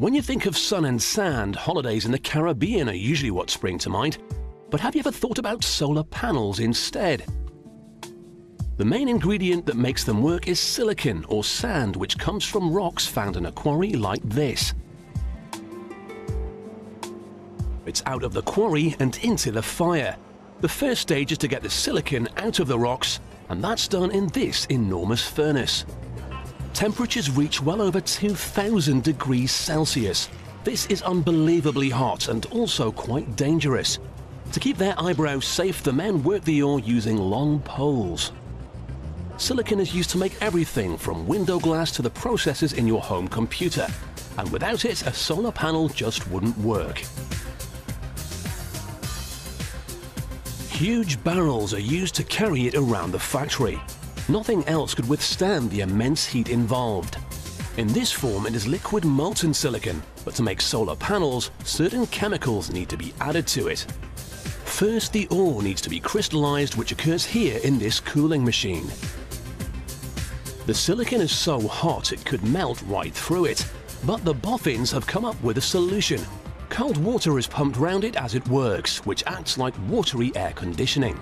When you think of sun and sand, holidays in the Caribbean are usually what spring to mind. But have you ever thought about solar panels instead? The main ingredient that makes them work is silicon or sand, which comes from rocks found in a quarry like this. It's out of the quarry and into the fire. The first stage is to get the silicon out of the rocks, and that's done in this enormous furnace. Temperatures reach well over 2000 degrees Celsius. This is unbelievably hot and also quite dangerous. To keep their eyebrows safe, the men work the ore using long poles. Silicon is used to make everything from window glass to the processors in your home computer. And without it, a solar panel just wouldn't work. Huge barrels are used to carry it around the factory. Nothing else could withstand the immense heat involved. In this form, it is liquid molten silicon, but to make solar panels, certain chemicals need to be added to it. First, the ore needs to be crystallized, which occurs here in this cooling machine. The silicon is so hot it could melt right through it, but the boffins have come up with a solution. Cold water is pumped round it as it works, which acts like watery air conditioning.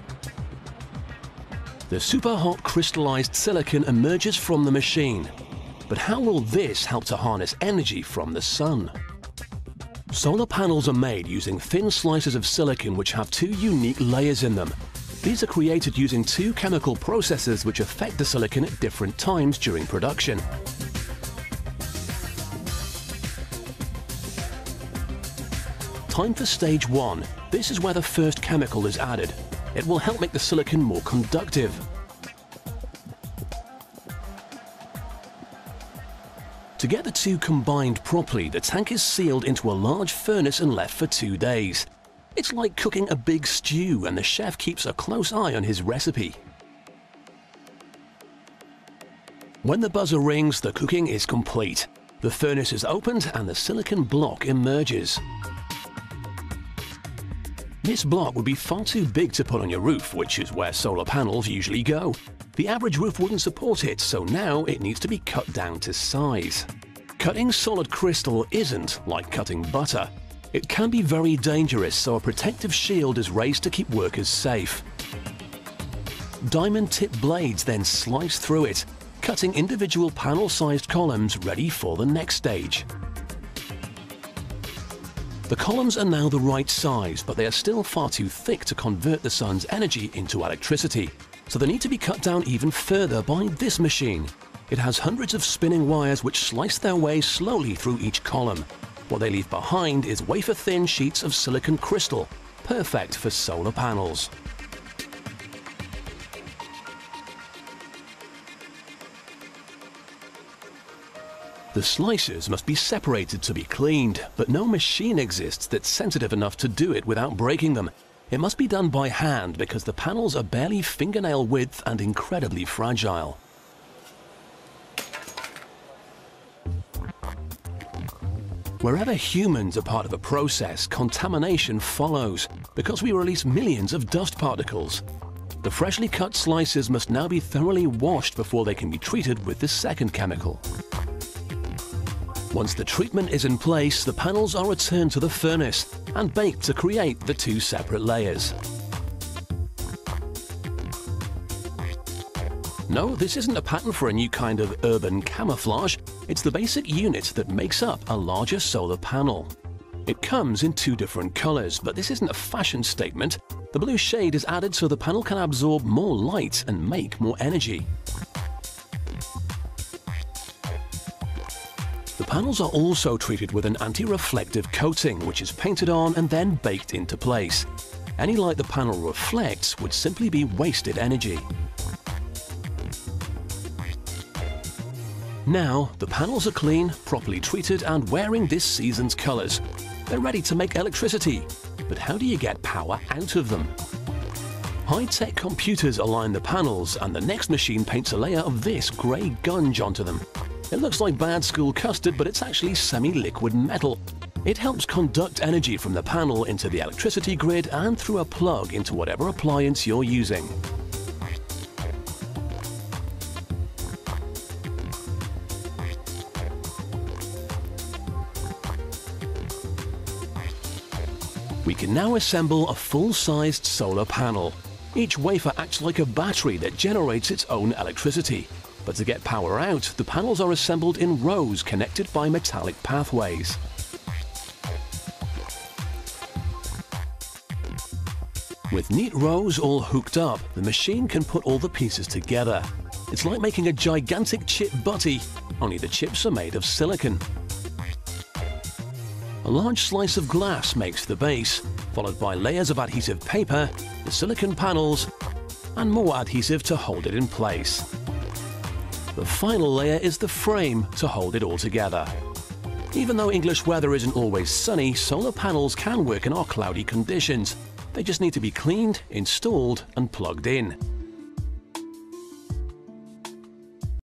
The super hot crystallized silicon emerges from the machine. But how will this help to harness energy from the sun? Solar panels are made using thin slices of silicon which have two unique layers in them. These are created using two chemical processes which affect the silicon at different times during production. Time for stage 1. This is where the first chemical is added. It will help make the silicon more conductive. To get the two combined properly, the tank is sealed into a large furnace and left for 2 days. It's like cooking a big stew, and the chef keeps a close eye on his recipe. When the buzzer rings, the cooking is complete. The furnace is opened and the silicon block emerges. This block would be far too big to put on your roof, which is where solar panels usually go. The average roof wouldn't support it, so now it needs to be cut down to size. Cutting solid crystal isn't like cutting butter. It can be very dangerous, so a protective shield is raised to keep workers safe. Diamond-tipped blades then slice through it, cutting individual panel-sized columns ready for the next stage. The columns are now the right size, but they are still far too thick to convert the sun's energy into electricity. So they need to be cut down even further by this machine. It has hundreds of spinning wires which slice their way slowly through each column. What they leave behind is wafer-thin sheets of silicon crystal, perfect for solar panels. The slices must be separated to be cleaned, but no machine exists that's sensitive enough to do it without breaking them. It must be done by hand because the panels are barely fingernail width and incredibly fragile. Wherever humans are part of a process, contamination follows because we release millions of dust particles. The freshly cut slices must now be thoroughly washed before they can be treated with the second chemical. Once the treatment is in place, the panels are returned to the furnace and baked to create the two separate layers. No, this isn't a pattern for a new kind of urban camouflage. It's the basic unit that makes up a larger solar panel. It comes in two different colors, but this isn't a fashion statement. The blue shade is added so the panel can absorb more light and make more energy. The panels are also treated with an anti-reflective coating, which is painted on and then baked into place. Any light the panel reflects would simply be wasted energy. Now, the panels are clean, properly treated, and wearing this season's colors. They're ready to make electricity. But how do you get power out of them? High-tech computers align the panels, and the next machine paints a layer of this grey gunge onto them. It looks like bad school custard, but it's actually semi-liquid metal. It helps conduct energy from the panel into the electricity grid and through a plug into whatever appliance you're using. We can now assemble a full-sized solar panel. Each wafer acts like a battery that generates its own electricity. But to get power out, the panels are assembled in rows connected by metallic pathways. With neat rows all hooked up, the machine can put all the pieces together. It's like making a gigantic chip butty, only the chips are made of silicon. A large slice of glass makes the base, followed by layers of adhesive paper, the silicon panels, and more adhesive to hold it in place. The final layer is the frame to hold it all together. Even though English weather isn't always sunny, solar panels can work in our cloudy conditions. They just need to be cleaned, installed, and plugged in.